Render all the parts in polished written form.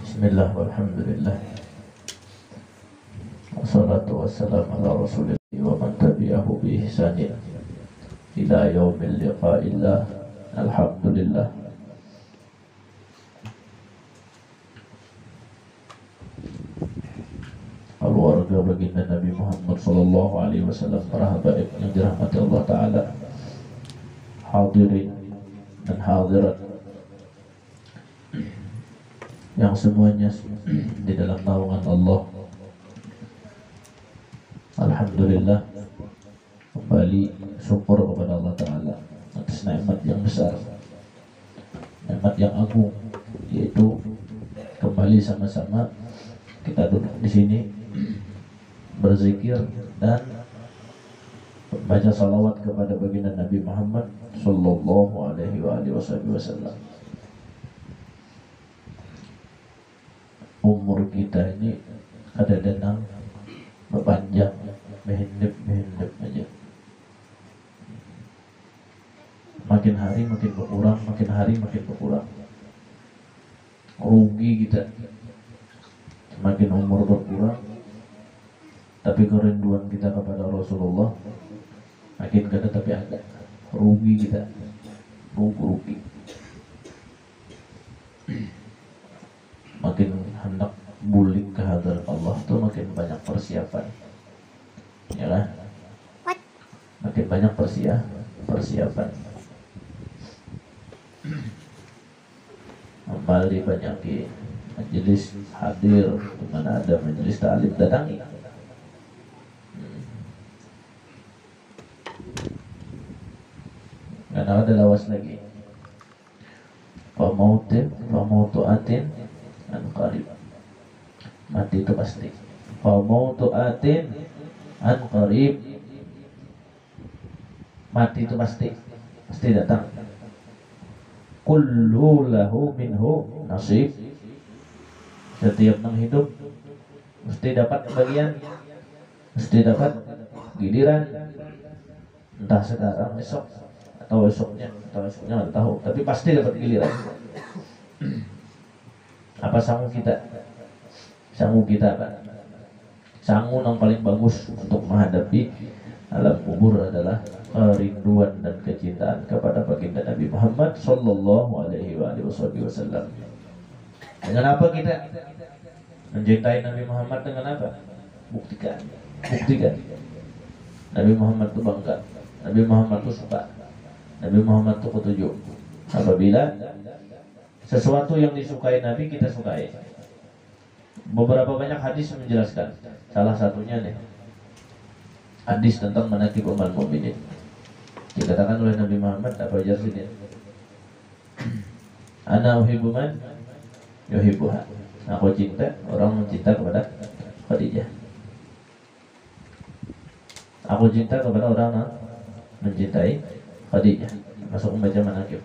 Bismillah walhamdulillah wassalatu wassalamu ala rasulillah wa man tabi'ahu bi ihsanin ila yaumil liqa'illah. Alhamdulillah. Keluarga baginda Nabi Muhammad sallallahu alaihi wasallam, para habaib yang dirahmati Allah taala, hadirin dan hadirat yang semuanya di dalam naungan Allah. Alhamdulillah, kembali syukur kepada Allah taala atas nikmat yang besar, nikmat yang agung, yaitu kembali sama-sama kita duduk di sini berzikir dan baca salawat kepada baginda Nabi Muhammad sallallahu alaihi wasallam. Umur kita ini kadang-kadang berpanjang, behendep aja. Makin hari makin berkurang, makin hari makin berkurang. Rugi kita. Semakin umur berkurang, tapi kerinduan kita kepada Rasulullah makin ada, tapi ada. Rugi kita. Rugi. Makin hendak bulik ke hadirat Allah tuh makin banyak persiapan, ya kan? Makin banyak persiapan. Amal dibanyakin, majelis hadir, di mana ada majelis ta'lim datangi. Karena ada lawas lagi. Famautu atin an qarib. Mati itu pasti. Famautu atin an qarib. Mati itu pasti datang. Kullu lahu minhu nasib. Setiap yang hidup mesti dapat bagian, mesti dapat giliran. Entah sekarang, esok, atau esoknya nggak tahu, tapi pasti dapat giliran. Apa sangu kita Pak? Sangu yang paling bagus untuk menghadapi alam kubur adalah kerinduan dan kecintaan kepada baginda Nabi Muhammad sallallahu alaihi wasallam. Dengan apa kita mencintai Nabi Muhammad? Dengan apa? Buktikan. Nabi Muhammad itu bangga, Nabi Muhammad itu suka, Nabi Muhammad itu ketujuh. Apabila sesuatu yang disukai Nabi, kita sukai. Beberapa banyak hadis menjelaskan. Salah satunya nih, hadis tentang manaqib ummul mukminin. Dikatakan oleh Nabi Muhammad, apa aja sini? Ana uhibbu man yuhibbuha. Aku cinta orang mencinta kepada Khadijah. Aku cinta kepada orang yang mencintai Khadijah. Masuk membaca manaqib.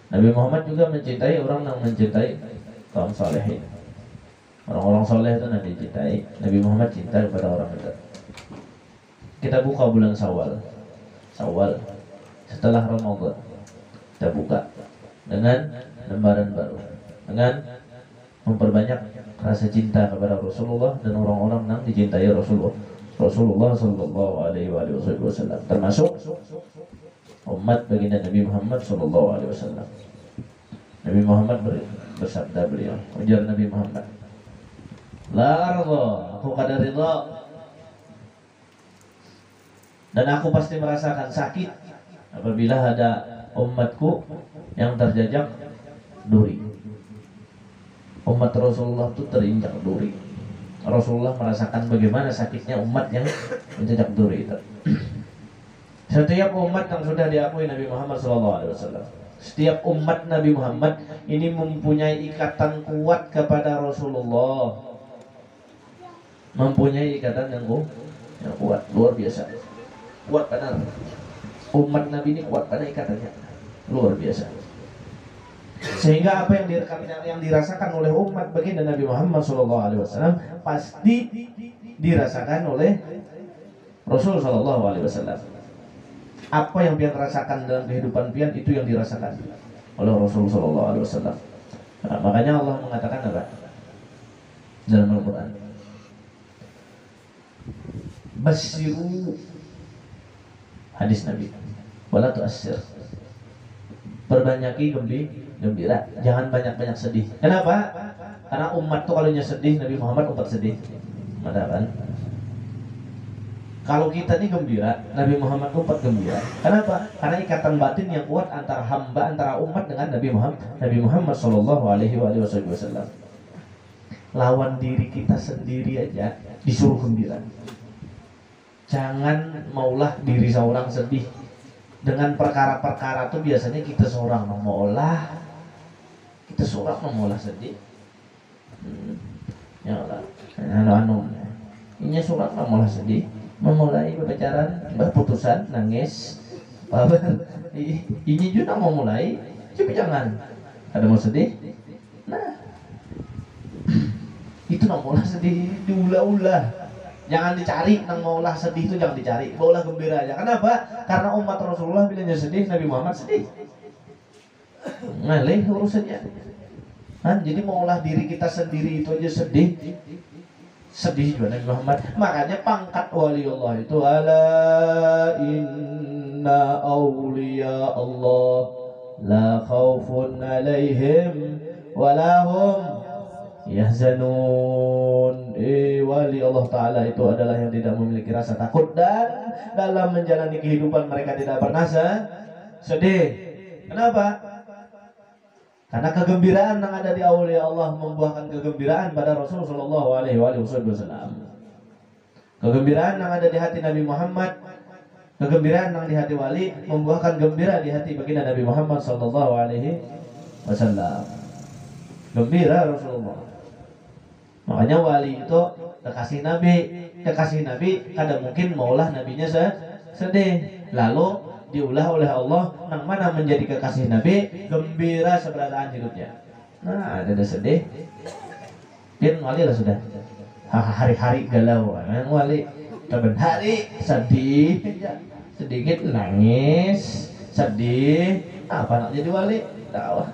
Nabi Muhammad juga mencintai orang yang mencintai kaum salehin. Orang-orang soleh itu nanti dicintai. Nabi Muhammad cinta kepada orang itu. Kita buka bulan Syawal setelah Ramadan. Kita buka dengan lembaran baru, dengan memperbanyak rasa cinta kepada Rasulullah dan orang-orang yang dicintai Rasulullah sallallahu alaihi wasallam, termasuk umat baginda Nabi Muhammad sallallahu alaihi wasallam. Nabi Muhammad bersabda, beliau ujar Nabi Muhammad, la arda, aku kada ridha, dan aku pasti merasakan sakit apabila ada umatku yang terjajak duri. Umat Rasulullah itu terinjak duri. Rasulullah merasakan bagaimana sakitnya umat yang menjejak duri itu. Setiap umat yang sudah diakui Nabi Muhammad SAW, setiap umat Nabi Muhammad ini mempunyai ikatan kuat kepada Rasulullah, mempunyai ikatan yang kuat, luar biasa, kuat benar. Umat Nabi ini kuat pada ikatannya, luar biasa. Sehingga apa yang dirasakan oleh umat baginda Nabi Muhammad SAW pasti dirasakan oleh Rasul SAW. Apa yang pian rasakan dalam kehidupan pian, itu yang dirasakan. oleh Rasulullah Shallallahu Alaihi Wasallam. Nah, makanya Allah mengatakan apa dalam Al-Quran? Basyiru, hadis Nabi, wala tu'assir, perbanyaki gembira, jangan banyak-banyak sedih. Kenapa? Karena umat tuh kalau sedih, Nabi Muhammad umat sedih. Ada kan? Kalau kita nih gembira, Nabi Muhammad umat gembira. Kenapa? Karena ikatan batin yang kuat antara hamba, antara umat dengan Nabi Muhammad Shallallahu Alaihi Wasallam. Lawan diri kita sendiri aja disuruh gembira. Jangan maulah diri seorang sedih dengan perkara-perkara tuh biasanya kita seorang maulah, kita seorang maulah sedih. Ya Allah, ini seorang maulah sedih, memulai berbicara, berputusan, nangis, ini juga mau mulai, tapi jangan ada mau sedih. Nah, itu maulah sedih diulah-ulah. Jangan dicari nang maulah sedih itu, jangan dicari, maulah gembira aja. Kenapa? Karena umat Rasulullah bilanya sedih, Nabi Muhammad sedih. Ngalih urusannya. Kan jadi maulah diri kita sendiri itu aja sedih. Sedih juga Nabi Muhammad. Makanya pangkat waliullah itu ala inna awliya Allah la khaufun alaihim walahum yahzanun. Wali Allah Ta'ala itu adalah yang tidak memiliki rasa takut dan dalam menjalani kehidupan mereka tidak pernah sedih. Kenapa? Karena kegembiraan yang ada di awliya Allah membuahkan kegembiraan pada Rasulullah Shallallahu Alaihi Wasallam. Kegembiraan yang ada di hati Nabi Muhammad, kegembiraan yang di hati wali membuahkan gembira di hati baginda Nabi Muhammad Shallallahu Alaihi Wasallam. Gembira Rasulullah. Makanya wali itu kekasih Nabi kadang mungkin maulah nabinya sedih, lalu diulah oleh Allah nang mana menjadi kekasih Nabi gembira keberadaan hidupnya. Nah, ada sedih, pian wali lah sudah hari-hari galau, kan wali saben hari sedih, sedikit nangis, sedih, apa nak jadi wali? Tahu.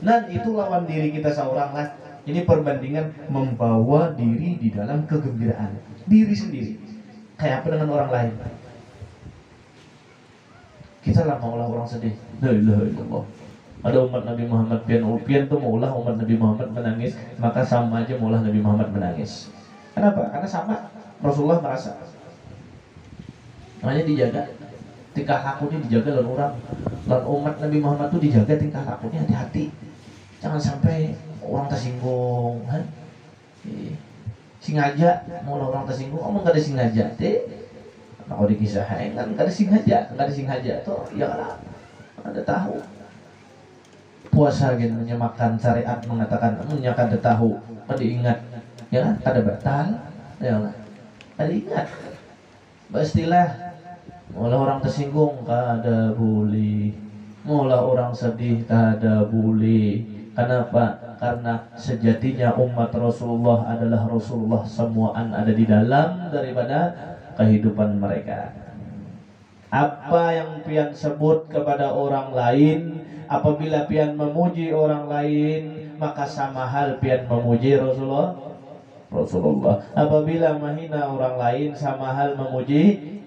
Dan itu lawan diri kita seorang lah. Ini perbandingan membawa diri di dalam kegembiraan diri sendiri. Kayak apa dengan orang lain? Kita lah maulah orang sedih. La ilaha illallah. Ada umat Nabi Muhammad pian tuh maulah umat Nabi Muhammad menangis, maka sama aja maulah Nabi Muhammad menangis. Kenapa? Karena sama. Rasulullah merasa. Makanya dijaga tingkah lakunya, dijaga lalu orang. Lalu umat Nabi Muhammad tuh dijaga tingkah lakunya, hati-hati. Jangan sampai orang tersinggung, kan? Sengaja mau orang tersinggung, omong gak ada sengaja, teh. Kalau dikisahin kan gak ada sengaja, tuh ya lah, ada tahu. Puasa gitu, menyamakan syariat mengatakan menyakan tahu, pada ingat, ya kan? Ada batal, ya lah, ada ingat. Pastilah, mula orang tersinggung, kada boleh. Mula orang sedih, kada boleh. Kenapa? Karena sejatinya umat Rasulullah adalah Rasulullah semuaan ada di dalam daripada kehidupan mereka. Apa yang pian sebut kepada orang lain, apabila pian memuji orang lain, maka sama hal pian memuji Rasulullah. Apabila menghina orang lain, sama hal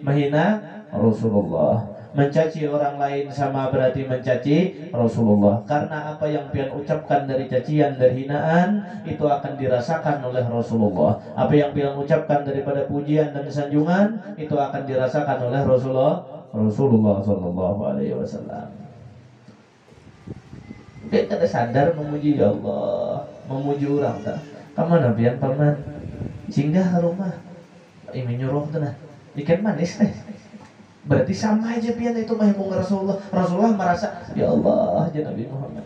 menghina Rasulullah. Mencaci orang lain sama berarti mencaci Rasulullah. Karena apa yang pian ucapkan dari cacian, dari hinaan, itu akan dirasakan oleh Rasulullah. Apa yang pian ucapkan daripada pujian dan sanjungan, itu akan dirasakan oleh Rasulullah Sallallahu Alaihi Wasallam. Kita ada sadar memuji Allah, memuji orang tak. Kemana pian paman? Singgah ke rumah. Ini nyuruh tu nah. Ikan manis nih. Berarti sama aja pian itu mahimung Rasulullah. Rasulullah merasa, ya Allah, ya Nabi Muhammad.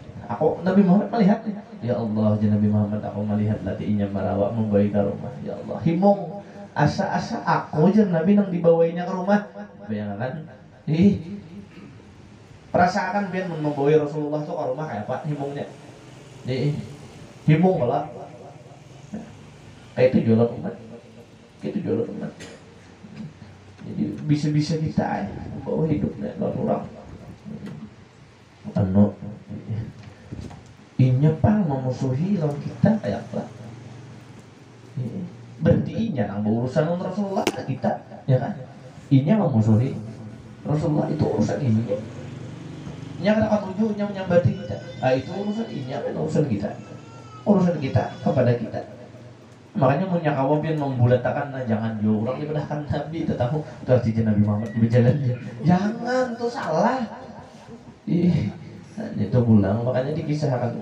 Nabi Muhammad melihat, ya Allah, ya Nabi Muhammad, aku melihat latinya marawak membawa ke rumah. Ya Allah, himung asa-asa aku aja Nabi nang dibawainya ke rumah. Bayangkan, perasaan pian membawa Rasulullah tuh ke rumah kayak apa himungnya? Himung malah. Kayak itu jualan umat. Jadi bisa-bisa kita membawa hidupnya lawan orang. Inya pang memusuhi lawan kita kayak apa? Berarti inya nang berurusan dengan Rasulullah kita, ya kan? Inya memusuhi Rasulullah itu urusan inya. Inya kena tujuh, inya menyambati kita. Ah itu urusan inya, kan urusan kita. Urusan kita kepada kita. Makanya punya kawabian membulatakan jangan jauh orang dibedahkan Nabi tetapi terus Nabi Muhammad di jalan dia. Jangan tuh salah. Ih, itu pulang makanya dikisahkan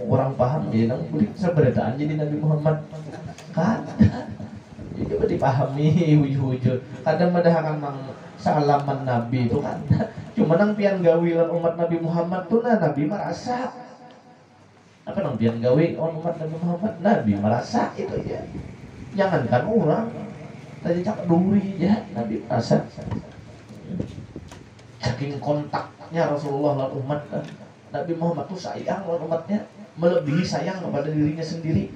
orang paham dia nang kulit seberataan jadi Nabi Muhammad kan jadi coba dipahami wujud kadang madahakan nang salaman Nabi itu kan cuma nang pian gawilan umat Nabi Muhammad tuh nah Nabi merasa apa nang pian gawi umat Nabi Muhammad Nabi merasa itu ya jangankan orang tadi cak duri ya Nabi merasa saking kontaknya Rasulullah lawan umat Nabi Muhammad tuh sayang lawan umatnya melebihi sayang kepada dirinya sendiri.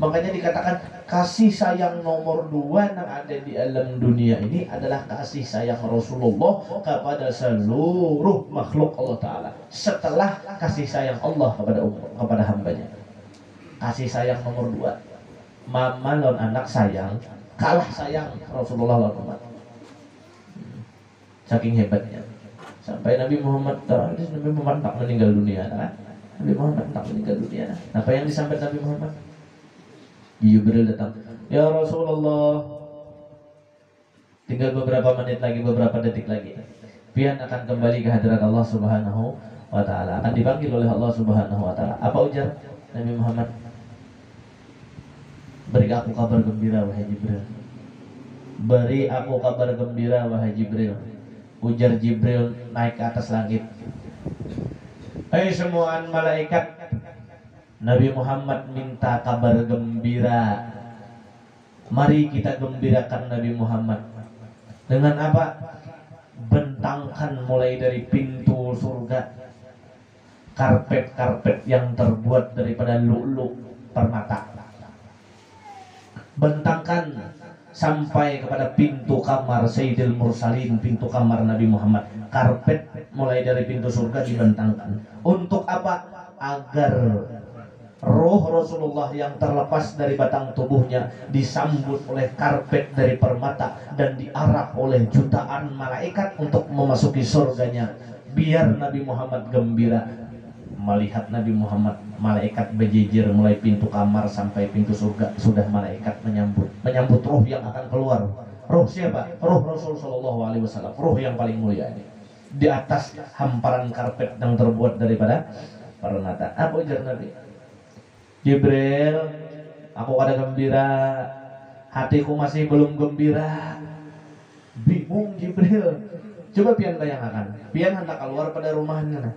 Makanya dikatakan kasih sayang nomor 2 yang ada di alam dunia ini adalah kasih sayang Rasulullah kepada seluruh makhluk Allah Ta'ala setelah kasih sayang Allah kepada hambanya. Kasih sayang nomor 2 mama lawan anak sayang kalah sayang Rasulullah lawan umat. Saking hebatnya sampai Nabi Muhammad tak meninggal dunia kan? Nabi Muhammad tak meninggal dunia. Apa yang disampaikan Nabi Muhammad? Jibril datang, ya Rasulullah, tinggal beberapa menit lagi, beberapa detik lagi, pian akan kembali ke hadirat Allah Subhanahu wa Ta'ala, akan dipanggil oleh Allah Subhanahu wa Ta'ala. Apa ujar Nabi Muhammad? Beri aku kabar gembira wahai Jibril. Beri aku kabar gembira wahai Jibril. Ujar Jibril naik ke atas langit. Hai semuaan malaikat, Nabi Muhammad minta kabar gembira. Mari kita gembirakan Nabi Muhammad. Dengan apa? Bentangkan mulai dari pintu surga karpet-karpet yang terbuat daripada lu'lu' permata. Bentangkan sampai kepada pintu kamar Sayyidil Mursalin, pintu kamar Nabi Muhammad. Karpet mulai dari pintu surga dibentangkan. Untuk apa? Agar roh Rasulullah yang terlepas dari batang tubuhnya disambut oleh karpet dari permata dan diarak oleh jutaan malaikat untuk memasuki surganya. Biar Nabi Muhammad gembira melihat Nabi Muhammad. Malaikat berjejer mulai pintu kamar sampai pintu surga, sudah malaikat menyambut roh yang akan keluar. Roh siapa? Roh Rasul Shallallahu Alaihi Wasallam, roh yang paling mulia ini. Di atas hamparan karpet yang terbuat daripada permata. Apa ujar Nabi? Jibril, aku kada gembira, hatiku masih belum gembira. Bingung Jibril. Coba pian bayangkan, pian hendak keluar pada rumahnya,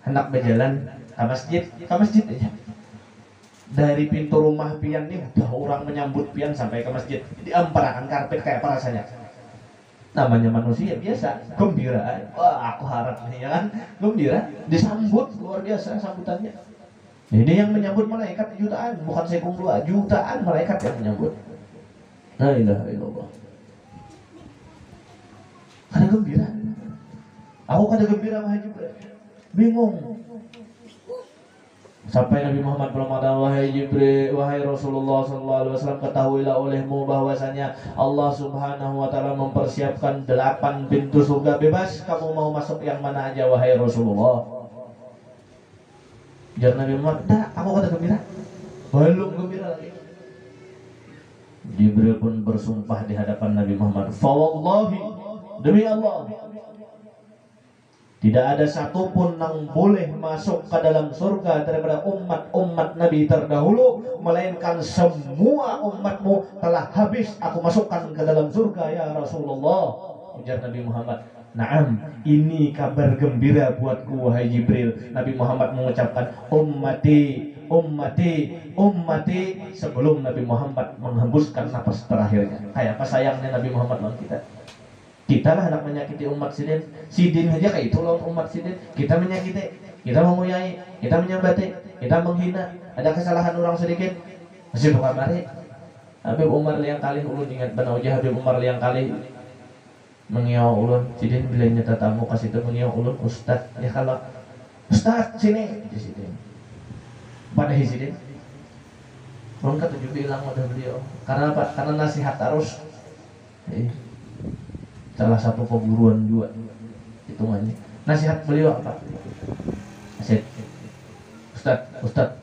hendak berjalan ke masjid aja. Dari pintu rumah pian nih udah orang menyambut pian sampai ke masjid, diamparakan karpet kayak apa rasanya? Namanya manusia biasa, gembira. Wah, aku harap nih ya kan, gembira, disambut luar biasa sambutannya. Ini yang menyambut malaikat jutaan, bukan sekung 2, jutaan malaikat yang menyambut. La ilaha illallah. Kada gembira. Aku kada gembira wahai Jibril. Bingung. Sampai Nabi Muhammad belum ada, wahai Jibril, wahai Rasulullah sallallahu alaihi wasallam, ketahuilah olehmu bahwasanya Allah Subhanahu wa taala mempersiapkan 8 pintu surga bebas. Kamu mau masuk yang mana aja wahai Rasulullah? Jangan Nabi Muhammad, dah, aku kata gembira. Belum gembira lagi. Jibril pun bersumpah di hadapan Nabi Muhammad. Fawallahi, demi Allah, tidak ada satupun yang boleh masuk ke dalam surga daripada umat-umat Nabi terdahulu, melainkan semua umatmu telah habis aku masukkan ke dalam surga ya Rasulullah. Ujar Nabi Muhammad, Naam, ini kabar gembira buatku wahai Jibril. Nabi Muhammad mengucapkan ummati, ummati, ummati sebelum Nabi Muhammad menghembuskan napas terakhirnya. Kayak apa sayangnya Nabi Muhammad lawan kita. Kita lah hendak menyakiti umat sidin aja kayak itu lawan umat sidin. Kita menyakiti, kita memuyai, kita menyambati, kita menghina. Ada kesalahan orang sedikit, masih bukan mari. Habib Umar yang kali ulun ingat benar aja Habib Umar yang kali mengiau ulun, sidin bila nyata tamu kasih itu mengiau ulun, Ustad, ya kalau Ustad sini di sini. pada hizidin. Orang ketujuh bilang pada beliau. Karena apa? Karena nasihat terus. Salah satu perguruan juga. Hitungannya. Nasihat beliau apa? Nasihat.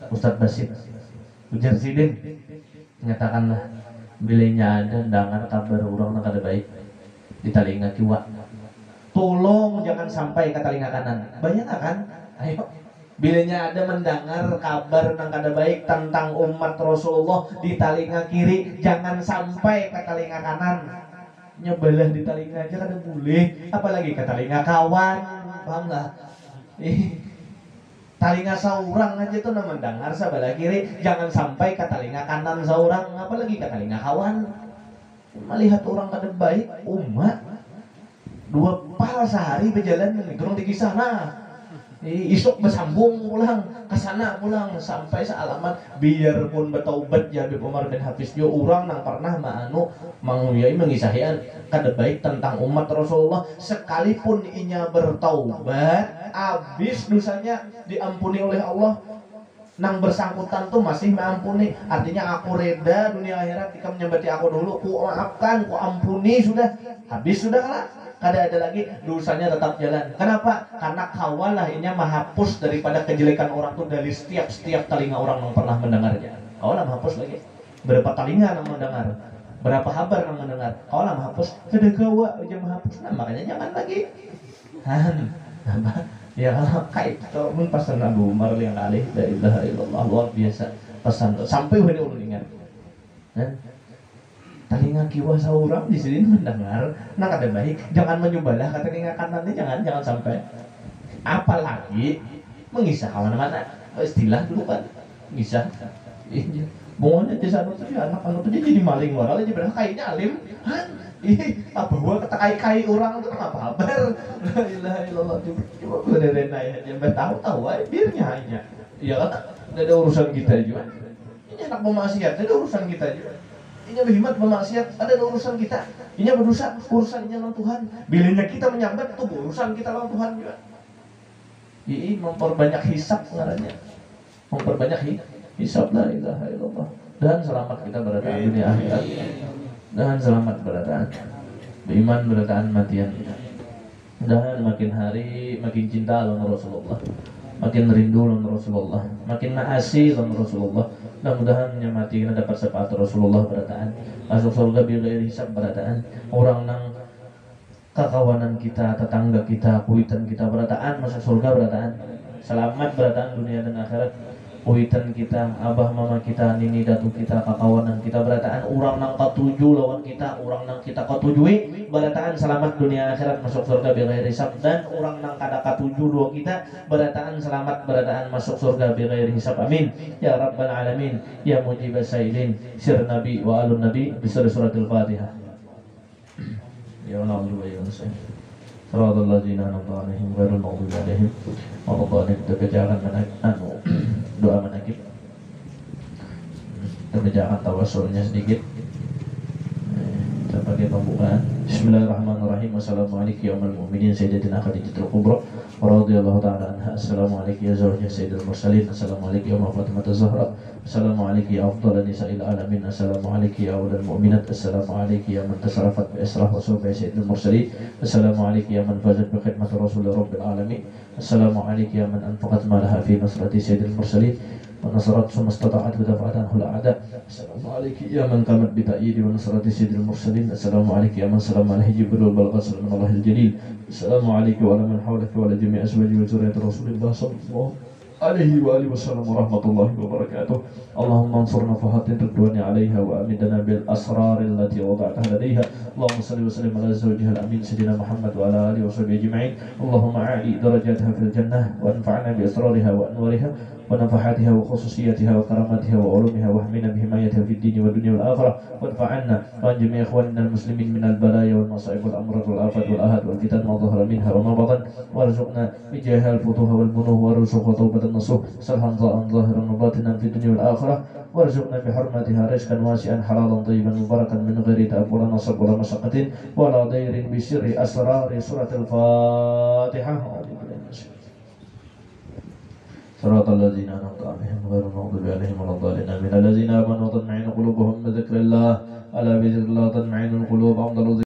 Ustad Basit. Ujar sidin. Nyatakanlah. Bilanya ada dengar kabar orang yang kada baik. Di telinga kiwa. Tolong jangan sampai ke telinga kanan. Bayangkan. Ayo. Bilanya ada mendengar kabar yang kada baik tentang umat Rasulullah di telinga kiri, jangan sampai ke telinga kanan. Nyebelah di telinga aja kada boleh, apalagi ke telinga kawan. Paham nggak? Telinga seorang aja tuh mendengar sebelah kiri, jangan sampai ke telinga kanan seorang, apalagi ke telinga kawan. Melihat orang kada baik, umat 2 pal sehari berjalan gerong di kisah isuk bersambung pulang ke sana pulang sampai sealaman biarpun bertaubat ya Habib Umar bin Hafiz jo orang nang pernah manguyai mengisahian kada baik tentang umat Rasulullah sekalipun inya bertaubat habis dosanya diampuni oleh Allah nang bersangkutan tuh masih mengampuni, artinya aku reda dunia akhirat jika menyembati aku dulu ku maafkan ku ampuni sudah habis sudah lah. Kada ada lagi dosanya tetap jalan. Kenapa? Karena kawalah ini menghapus daripada kejelekan orang tuh dari setiap telinga orang yang pernah mendengarnya. Kawalah menghapus lagi. Berapa telinga yang mendengar? Berapa kabar yang mendengar? Kawalah menghapus. Sudah kawa aja menghapus. Nah makanya jangan lagi. Ya kalau kayak itu pun pesan Abu Umar yang kali la ilaha illallah luar biasa pesan sampai hari ulun ingat. Telinga kiwa seorang di sini mendengar, nah kada baik, jangan menyubalah ke telinga kanannya, jangan sampai. Apalagi mengisah kawan-kawan, istilah dulu kan, mengisah. Bungonya di sana tuh anak-anak tuh jadi maling moral aja berarti kayaknya alim, apa gua kata kai orang tuh apa kabar? La ilaha illallah coba benerin aja, jangan tahu aja biarnya hanya, iya kan? Tidak ada urusan kita juga. Ini anak pemaksiat, tidak ada urusan kita juga. Ini berkhidmat bermaksiat, ada urusan kita. Ini berdosa, urusannya lawan Tuhan. Bilanya kita menyambat itu urusan kita lawan Tuhan juga. Ini memperbanyak hisab ngarannya. Memperbanyak hisab la ilaha illallah. Dan selamat kita berada di dunia akhirat. Dan selamat berada beriman berataan matian kita. Dan makin hari makin cinta lawan Rasulullah. Makin rindu lawan Rasulullah, makin maasi lawan Rasulullah. Mudah-mudahan nyamati kita dapat syafaat Rasulullah berataan, masuk surga bila hisab berataan, orang nang kekawanan kita, tetangga kita, kuitan kita berataan, masuk surga berataan, selamat berataan dunia dan akhirat. Kuitan kita, abah mama kita, nini datu kita, kakawanan kita berataan, orang nang ketujuh lawan kita, orang nang kita ketujui berataan selamat dunia akhirat masuk surga bighairi hisab, dan orang nang kada ketujuh dua kita berataan selamat berataan masuk surga bighairi hisab. Amin ya rabbal alamin ya mujibas sailin sir nabi wa alun nabi bisur suratul Fatihah. Ya Allah wa ya Rasul Suratul ladzina an'amta 'alaihim ghairil maghdubi 'alaihim waladdallin. Terkejakan doa manakib, terkejakan tawasulnya sedikit. Kita pakai pembukaan. Bismillahirrahmanirrahim. Assalamualaikum ya ummul mu'minin sayyidatina Khadijatul Kubra radhiyallahu ta'ala anha. Assalamualaikum ya zawjah sayyidil mursalin. Assalamualaikum ya Fatimah Zahra. Assalamualaikum ya afdhalan nisa'il alamin. Assalamualaikum ya awwalal mu'minat. Assalamualaikum ya man tasarrafat bi israh wa suhbah sayyidil mursalin. Assalamualaikum ya man fazat bi khidmati rasulil rabbil alamin. Assalamualaikum ya man anfaqat malaha fi nasrati sayyidil mursalin ونصرت ثم استطاعت ودفعت عنه الأعداء. السلام عليك يا من قامت بتأييد ونصرة سيد المرسلين. السلام عليك يا من سلم عليه جبريل وبلغ سلام الله الجليل. السلام عليك وعلى من حولك وعلى جميع أزواج وذرية رسول الله صلى الله عليه وآله وسلم ورحمة الله وبركاته. اللهم انصر نفحات تدوان عليها وأمدنا بالأسرار التي وضعتها لديها. اللهم صل وسلم على زوجها الأمين سيدنا محمد وعلى آله وصحبه أجمعين. اللهم أعلي درجاتها في الجنة وانفعنا بأسرارها وأنوارها ونفحاتها وخصوصياتها وكراماتها وعلومها واحمنا بحمايتها في الدين والدنيا والآخرة وادفع عنا وعن جميع إخواننا المسلمين من البلايا والمصائب والأمراض والآفات والآهات والفتن ما ظهر منها وما بطن وارزقنا بجاهها الفتوح والبنوه والرزق وتوبة النصوح صلحا ظاهرا وباطنا في الدنيا والآخرة وارزقنا بحرمتها رزقا واسعا حلالا طيبا مباركا من غير تعب ولا نصب ولا مشقة ولا ضير بسر أسرار سورة الفاتحة. صراط الذين أنعمت عليهم غير المغضوب عليهم ولا الضالين آمين الذين آمنوا وتطمئن قلوبهم بذكر الله ألا بذكر الله تطمئن القلوب أفضل